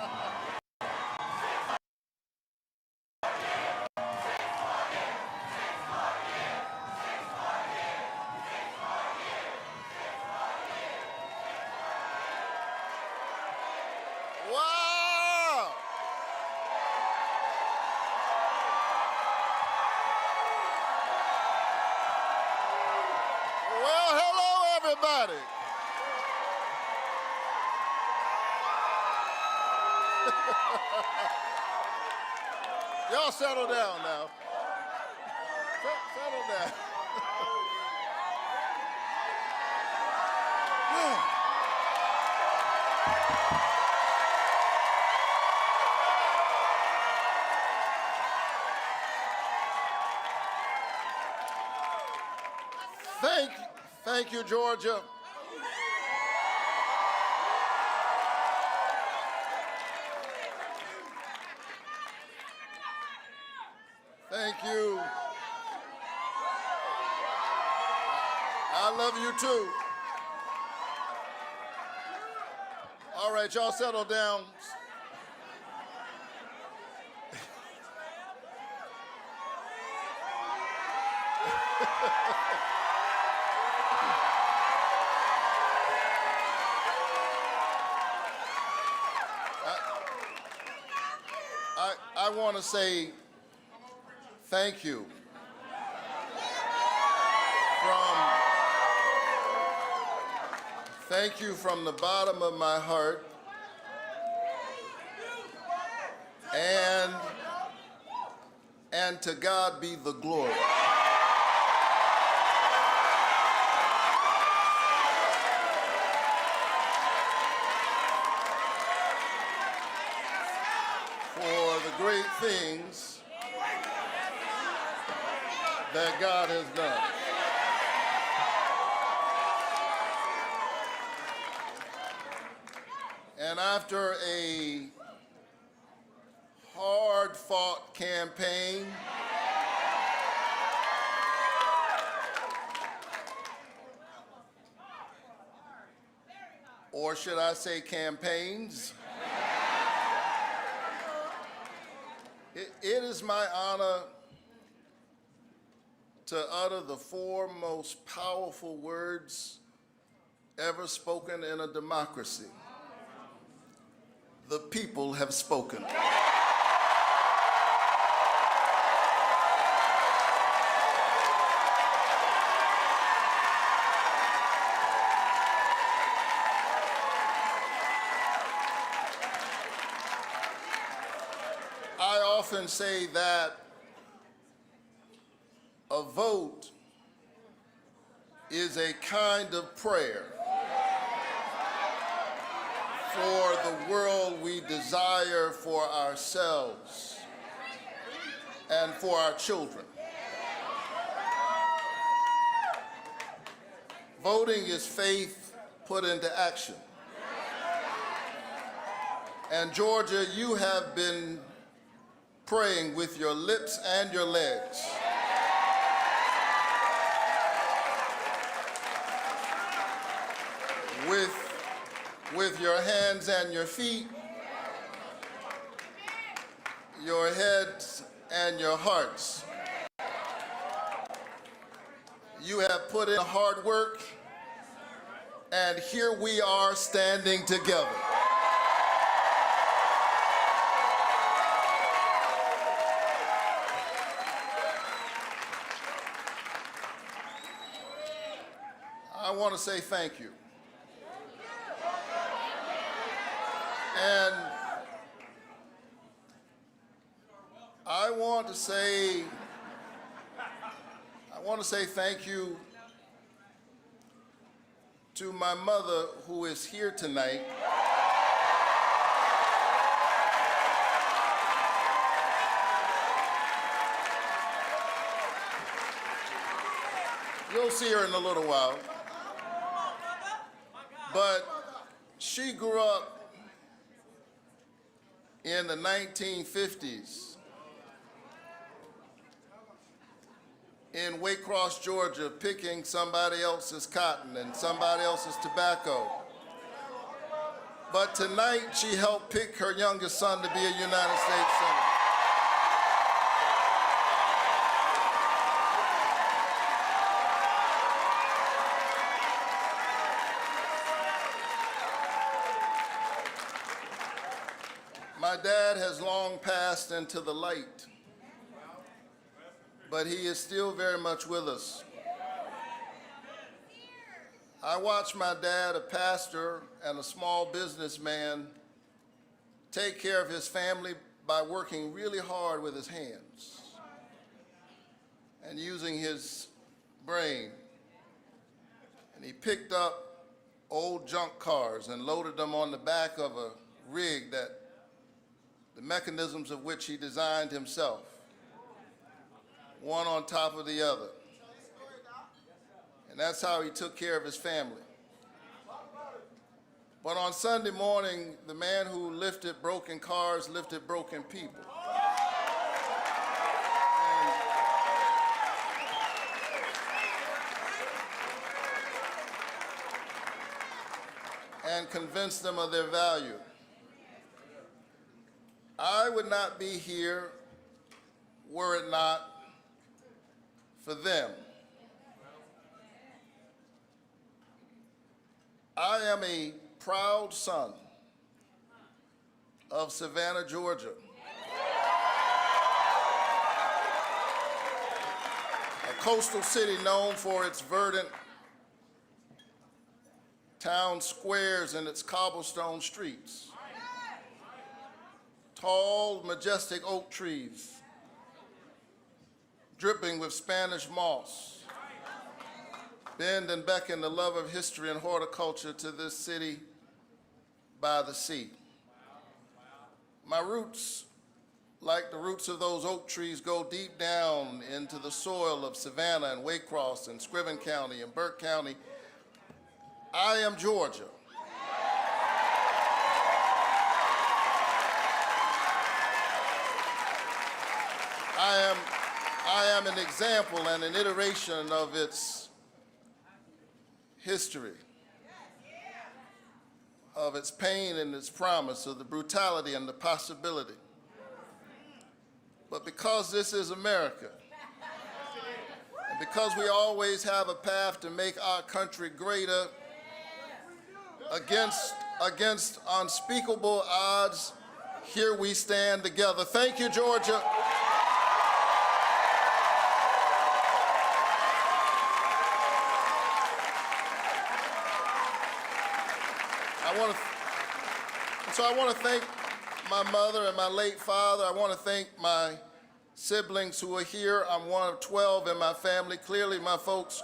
Wow! Well, hello, everybody. Y'all settle down now. Settle down. Thank you, Georgia. Thank you. I love you too. All right, y'all settle down. I want to say thank you from the bottom of my heart, and to God be the glory. For the great things that God has done. And after a hard-fought campaign, or should I say campaigns, it is my honor to utter the four most powerful words ever spoken in a democracy. The people have spoken. I often say that a vote is a kind of prayer for the world we desire for ourselves and for our children. Voting is faith put into action. And Georgia, you have been praying with your lips and your legs. With your hands and your feet, your heads and your hearts. You have put in hard work, and here we are standing together. I want to say thank you. And I want to say thank you to my mother, who is here tonight. You'll see her in a little while. But she grew up in the 1950s in Waycross, Georgia, picking somebody else's cotton and somebody else's tobacco. But tonight, she helped pick her youngest son to be a United States Senator. My dad has long passed into the light, but he is still very much with us. I watched my dad, a pastor and a small businessman, take care of his family by working really hard with his hands and using his brain. And he picked up old junk cars and loaded them on the back of a rig that the mechanisms of which he designed himself, one on top of the other. And that's how he took care of his family. But on Sunday morning, the man who lifted broken cars lifted broken people. And convinced them of their value. I would not be here were it not for them. I am a proud son of Savannah, Georgia. A coastal city known for its verdant town squares and its cobblestone streets. Tall, majestic oak trees, dripping with Spanish moss, bend and beckon the love of history and horticulture to this city by the sea. My roots, like the roots of those oak trees, go deep down into the soil of Savannah and Waycross and Scriven County and Burke County. I am Georgia. I am an example and an iteration of its history, of its pain and its promise, of the brutality and the possibility. But because this is America, and because we always have a path to make our country greater against unspeakable odds, here we stand together. Thank you, Georgia. I want to thank my mother and my late father. I want to thank my siblings who are here. I'm one of 12 in my family. Clearly, my folks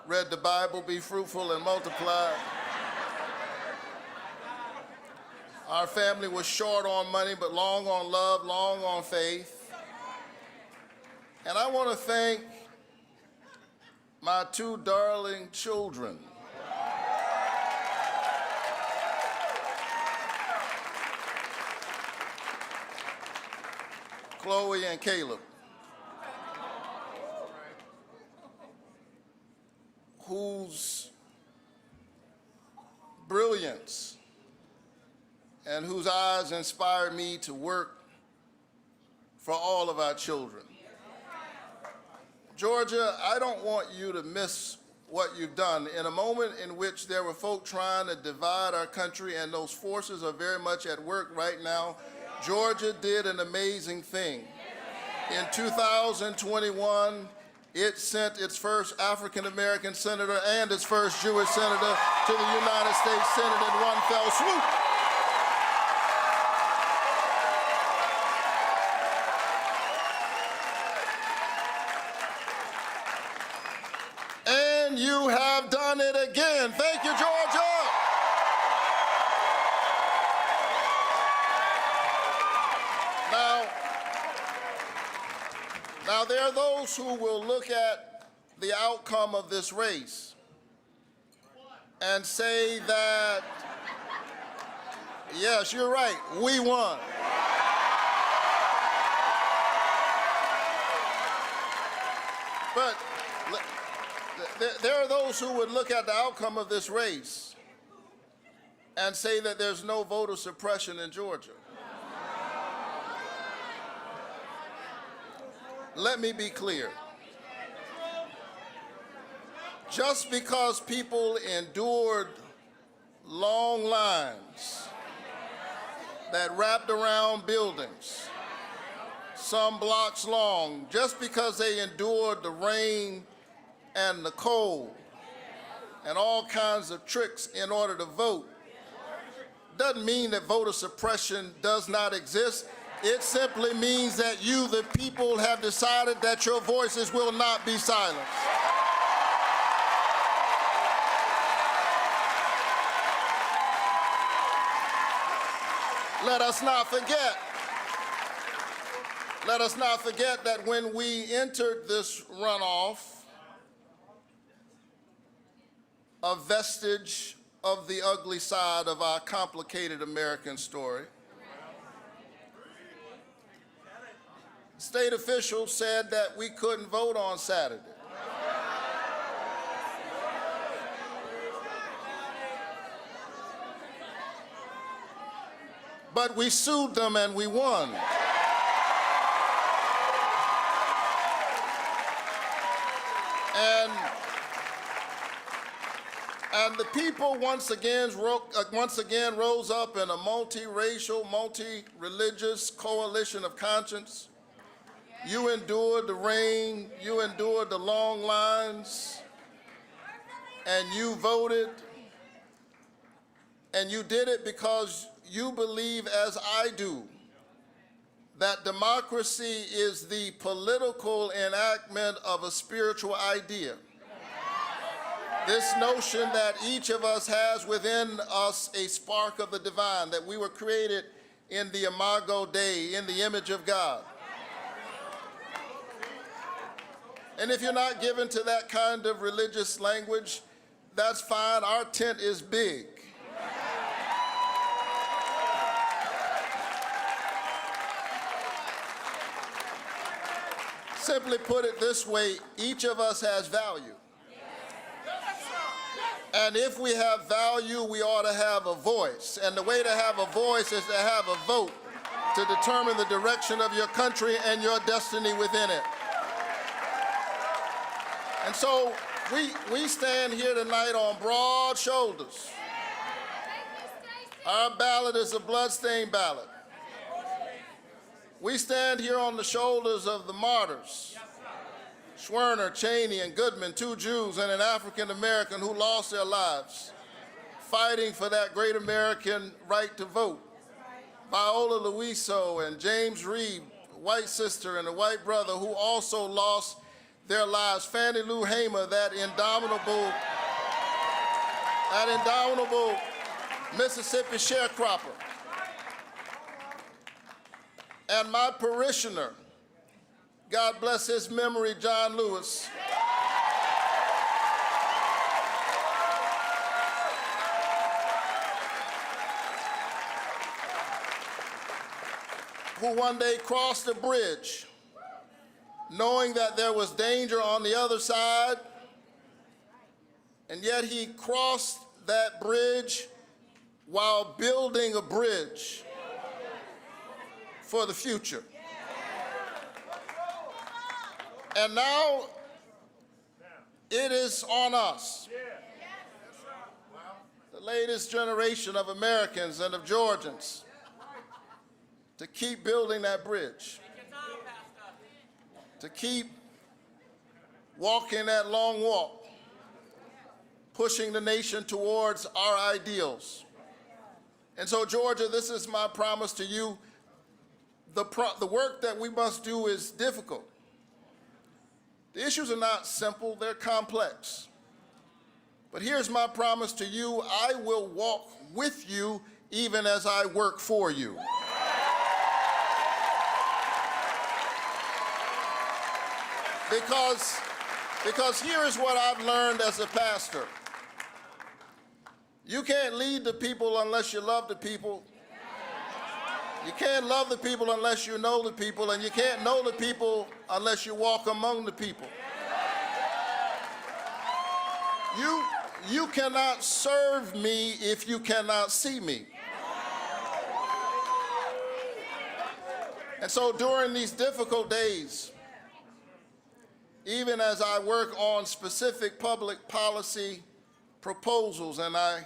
read the Bible, be fruitful and multiply. Our family was short on money, but long on love, long on faith. And I want to thank my two darling children. Chloe and Caleb, whose brilliance and whose eyes inspired me to work for all of our children. Georgia, I don't want you to miss what you've done. In a moment in which there were folk trying to divide our country, and those forces are very much at work right now, Georgia did an amazing thing. In 2021, it sent its first African-American senator and its first Jewish senator to the United States Senate in one fell swoop. And you have done it again. Thank you, Georgia. Now, there are those who will look at the outcome of this race and say that, yes, you're right, we won. But there are those who would look at the outcome of this race and say that there's no voter suppression in Georgia. Let me be clear. Just because people endured long lines that wrapped around buildings, some blocks long, just because they endured the rain and the cold and all kinds of tricks in order to vote, doesn't mean that voter suppression does not exist. It simply means that you, the people, have decided that your voices will not be silenced. Let us not forget that when we entered this runoff, a vestige of the ugly side of our complicated American story, state officials said that we couldn't vote on Saturday. But we sued them and we won. And the people once again rose up in a multiracial, multi-religious coalition of conscience. You endured the rain, you endured the long lines, and you voted, and you did it because you believe, as I do, that democracy is the political enactment of a spiritual idea. This notion that each of us has within us a spark of the divine, that we were created in the imago Dei, in the image of God. And if you're not given to that kind of religious language, that's fine. Our tent is big. Simply put it this way, each of us has value. And if we have value, we ought to have a voice. And the way to have a voice is to have a vote to determine the direction of your country and your destiny within it. And so we stand here tonight on broad shoulders. Our ballot is a bloodstained ballot. We stand here on the shoulders of the martyrs, Schwerner, Cheney, and Goodman, two Jews and an African American who lost their lives fighting for that great American right to vote. Viola Luiso and James Reed, a white sister and a white brother who also lost their lives. Fannie Lou Hamer, that indomitable Mississippi sharecropper. And my parishioner, God bless his memory, John Lewis, who one day crossed a bridge knowing that there was danger on the other side, and yet he crossed that bridge while building a bridge for the future. And now it is on us, the latest generation of Americans and of Georgians, to keep building that bridge, to keep walking that long walk, pushing the nation towards our ideals. And so, Georgia, this is my promise to you. The work that we must do is difficult. The issues are not simple, they're complex. But here's my promise to you: I will walk with you even as I work for you. Because here is what I've learned as a pastor. You can't lead the people unless you love the people. You can't love the people unless you know the people, and you can't know the people unless you walk among the people. You cannot serve me if you cannot see me. And so during these difficult days, even as I work on specific public policy proposals and I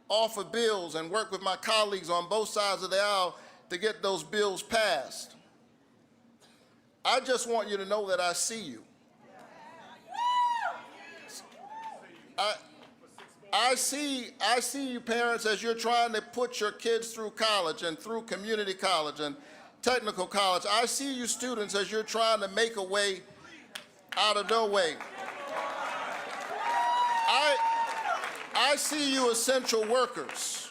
offer bills and work with my colleagues on both sides of the aisle to get those bills passed, I just want you to know that I see you. I see you parents as you're trying to put your kids through college and through community college and technical college. I see you students as you're trying to make a way out of no way. I see you essential workers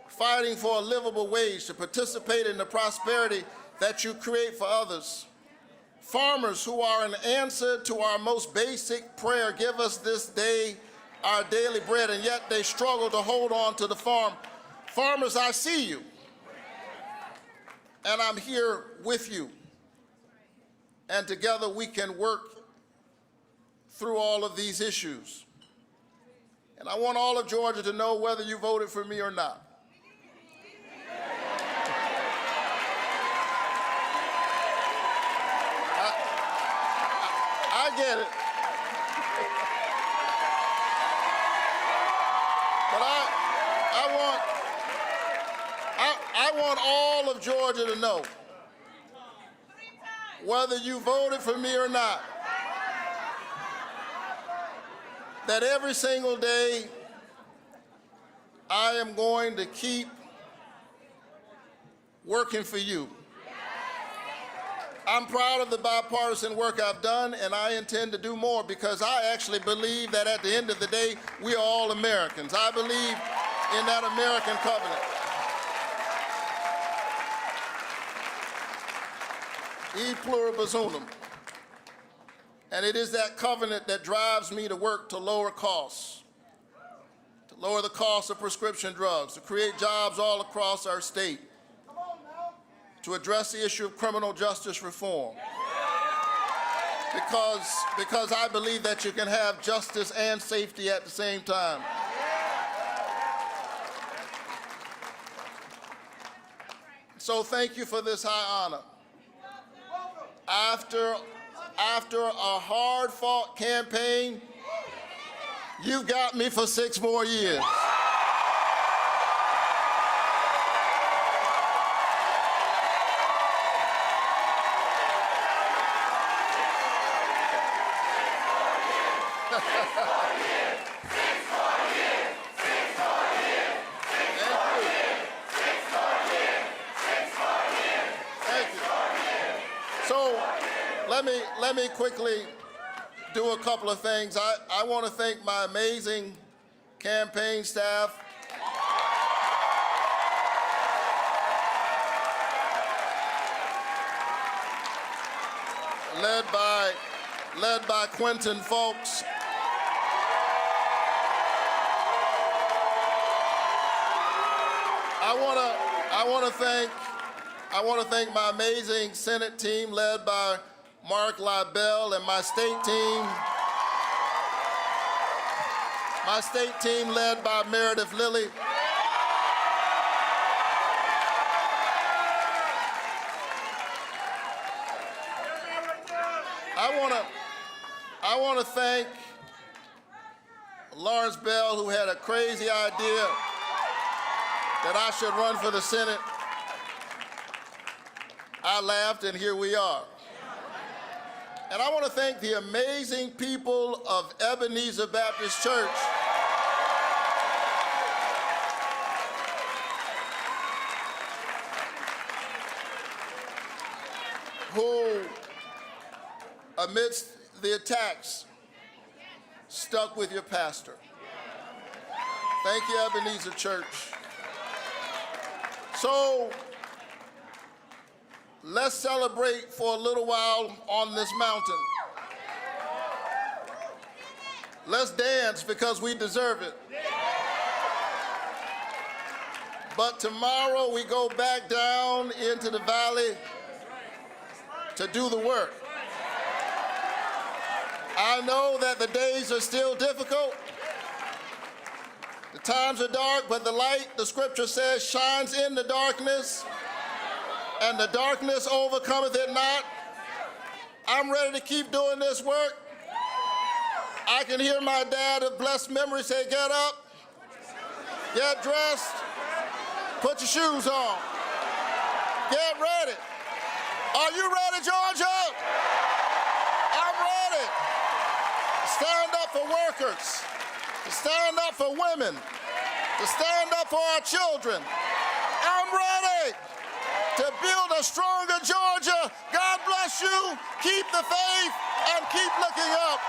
fighting for a livable wage to participate in the prosperity that you create for others. Farmers who are an answer to our most basic prayer, give us this day our daily bread, and yet they struggle to hold on to the farm. Farmers, I see you, and I'm here with you. And together we can work through all of these issues. And I want all of Georgia to know whether you voted for me or not. I get it. But I want all of Georgia to know, whether you voted for me or not, that every single day I am going to keep working for you. I'm proud of the bipartisan work I've done, and I intend to do more because I actually believe that at the end of the day, we are all Americans. I believe in that American covenant. E pluribus unum. And it is that covenant that drives me to work to lower costs, to lower the cost of prescription drugs, to create jobs all across our state, to address the issue of criminal justice reform. Because I believe that you can have justice and safety at the same time. So thank you for this high honor. After a hard-fought campaign, you got me for 6 more years. So let me quickly do a couple of things. I want to thank my amazing campaign staff. Led by Quentin Folks. I want to thank my amazing Senate team led by Mark Libel and my state team led by Meredith Lilly. I want to thank Lawrence Bell, who had a crazy idea that I should run for the Senate. I laughed, and here we are. And I want to thank the amazing people of Ebenezer Baptist Church who, amidst the attacks, stuck with your pastor. Thank you, Ebenezer Church. So let's celebrate for a little while on this mountain. Let's dance because we deserve it. But tomorrow we go back down into the valley to do the work. I know that the days are still difficult, The times are dark, but the light, the scripture says, shines in the darkness, and the darkness overcometh it not. I'm ready to keep doing this work. I can hear my dad of blessed memory say, get up, get dressed, put your shoes on, get ready. Are you ready, Georgia? I'm ready. Stand up for workers, to stand up for women, to stand up for our children. I'm ready to build a stronger Georgia. God bless you. Keep the faith and keep looking up.